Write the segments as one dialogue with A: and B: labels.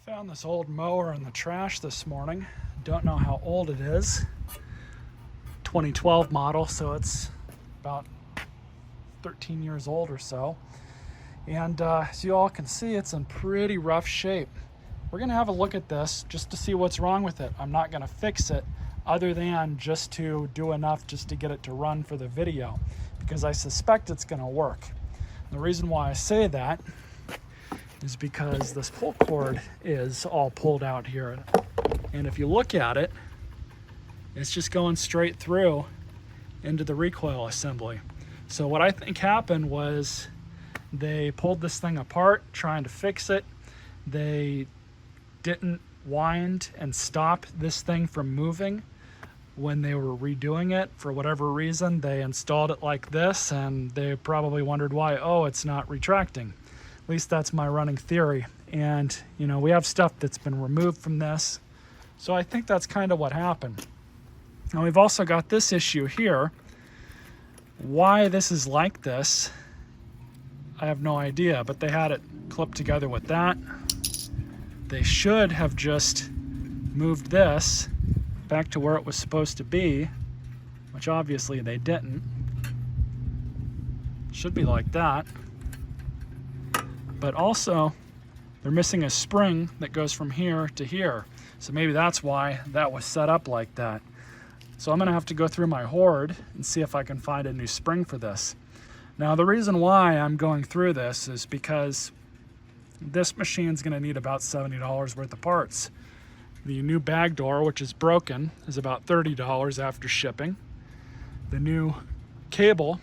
A: Found this old mower in the trash this morning. Don't know how old it is. 2012 model, so it's about 13 years old or so. And as you all can see, it's in pretty rough shape. We're gonna have a look at this just to see what's wrong with it. I'm not gonna fix it other than just to do enough just to get it to run for the video, because I suspect it's gonna work. And the reason why I say that is because this pull cord is all pulled out here. And if you look at it, it's just going straight through into the recoil assembly. So what I think happened was they pulled this thing apart trying to fix it. They didn't wind and stop this thing from moving when they were redoing it. For whatever reason, they installed it like this, and they probably wondered why, oh, it's not retracting. At least that's my running theory. And you know, we have stuff that's been removed from this, so I think that's kind of what happened. Now we've also got this issue here. Why this is like this, I have no idea, but they had it clipped together with that. They should have just moved this back to where it was supposed to be, which obviously they didn't. Should be like that. But also, they're missing a spring that goes from here to here. So maybe that's why that was set up like that. So I'm gonna have to go through my hoard and see if I can find a new spring for this. Now the reason why I'm going through this is because this machine's gonna need about $70 worth of parts. The new bag door, which is broken, is about $30 after shipping. The new cable,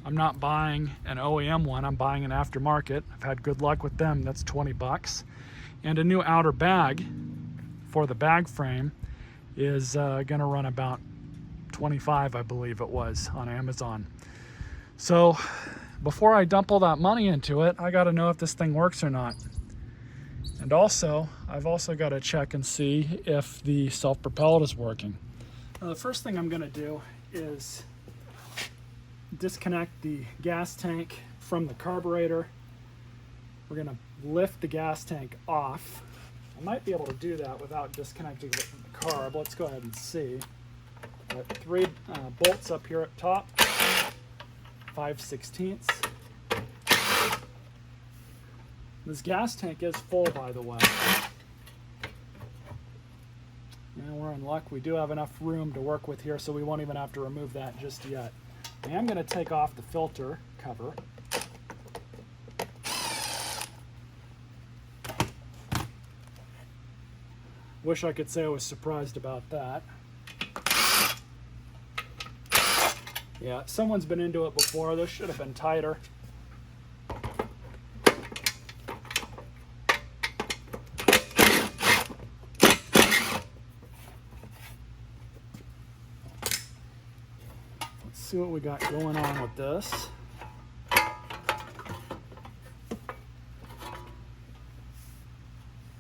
A: I'm not buying an OEM one, I'm buying an aftermarket. I've had good luck with them, that's 20 bucks. And a new outer bag for the bag frame is gonna run about 25, I believe it was, on Amazon. So before I dump all that money into it, I gotta know if this thing works or not. And also, I've also gotta check and see if the self-propelled is working. Now the first thing I'm gonna do is disconnect the gas tank from the carburetor. We're gonna lift the gas tank off. I might be able to do that without disconnecting it from the carb. Let's go ahead and see. Got 3 bolts up here at top, 5/16. This gas tank is full, by the way. And we're in luck. We do have enough room to work with here, so we won't even have to remove that just yet. I am going to take off the filter cover. Wish I could say I was surprised about that. Yeah, someone's been into it before. This should have been tighter. See what we got going on with this.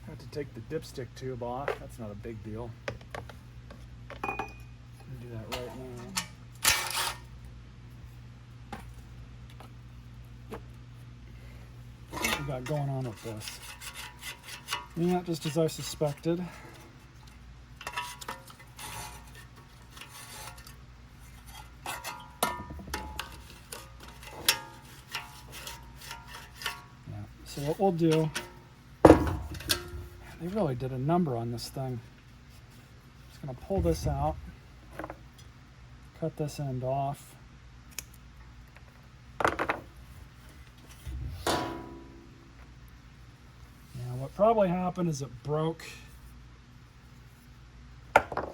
A: Have to take the dipstick tube off. That's not a big deal. I'm gonna do that right now. What we got going on with this? Yeah, just as I suspected. So what we'll do, they really did a number on this thing. Just gonna pull this out, cut this end off. Now what probably happened is it broke. And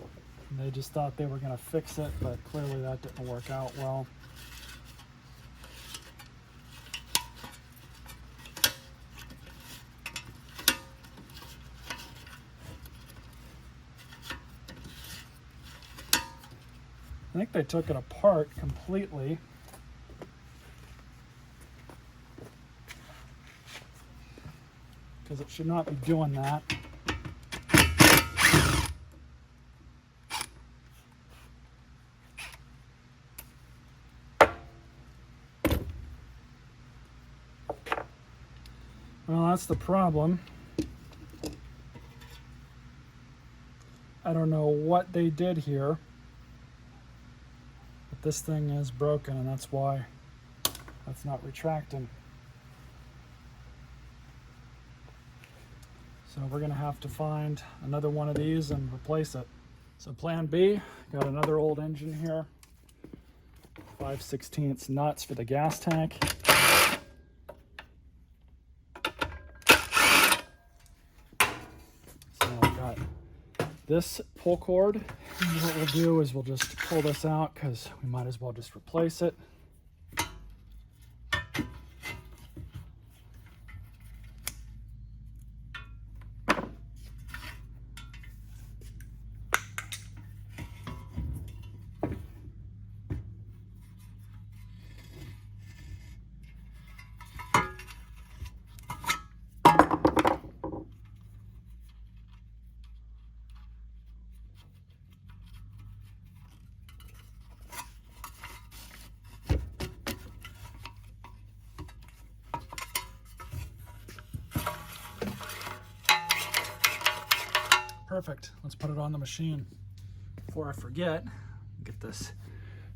A: they just thought they were gonna fix it, but clearly that didn't work out well. I think they took it apart completely. Because it should not be doing that. Well, that's the problem. I don't know what they did here, but this thing is broken, and that's why that's not retracting. So we're gonna have to find another one of these and replace it. So plan B, got another old engine here. 5/16 nuts for the gas tank. So I've got this pull cord. And what we'll do is we'll just pull this out because we might as well just replace it. Perfect. Let's put it on the machine. Before I forget, get this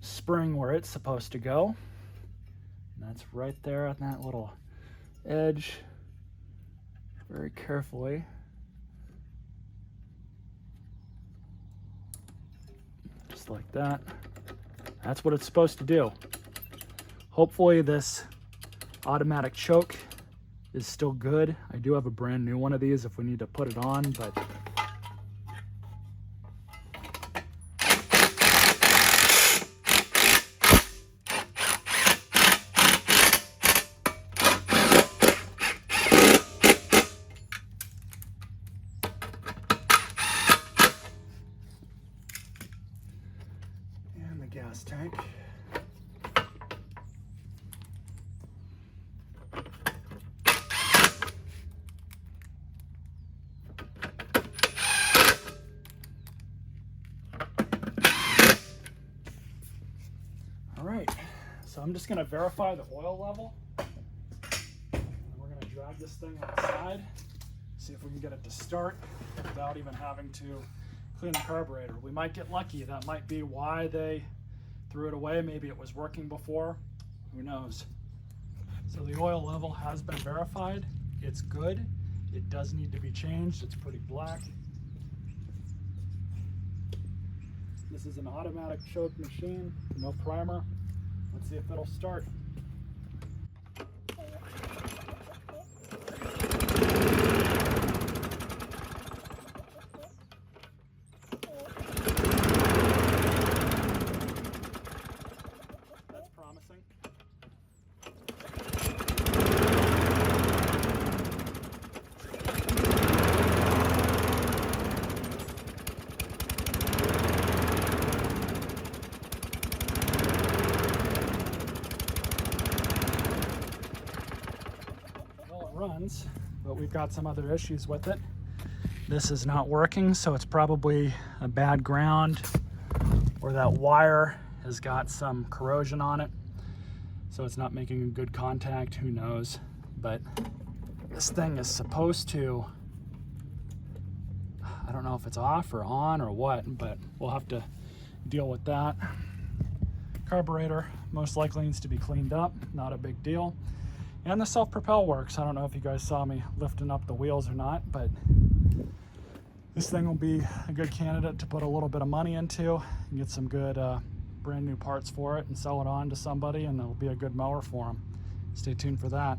A: spring where it's supposed to go. And that's right there on that little edge. Very carefully. Just like that. That's what it's supposed to do. Hopefully this automatic choke is still good. I do have a brand new one of these if we need to put it on, but gas tank. All right, so I'm just going to verify the oil level. And we're going to drag this thing outside, see if we can get it to start without even having to clean the carburetor. We might get lucky. That might be why they threw it away. Maybe it was working before. Who knows? So the oil level has been verified. It's good. It does need to be changed. It's pretty black. This is an automatic choke machine, no primer. Let's see if it'll start. Runs, but we've got some other issues with it. This is not working, so it's probably a bad ground, or that wire has got some corrosion on it, so it's not making a good contact. Who knows? But this thing is supposed to, I don't know if it's off or on or what, but we'll have to deal with that. Carburetor most likely needs to be cleaned up, not a big deal. And the self-propel works. I don't know if you guys saw me lifting up the wheels or not, but this thing will be a good candidate to put a little bit of money into and get some good brand new parts for it and sell it on to somebody, and it'll be a good mower for them. Stay tuned for that.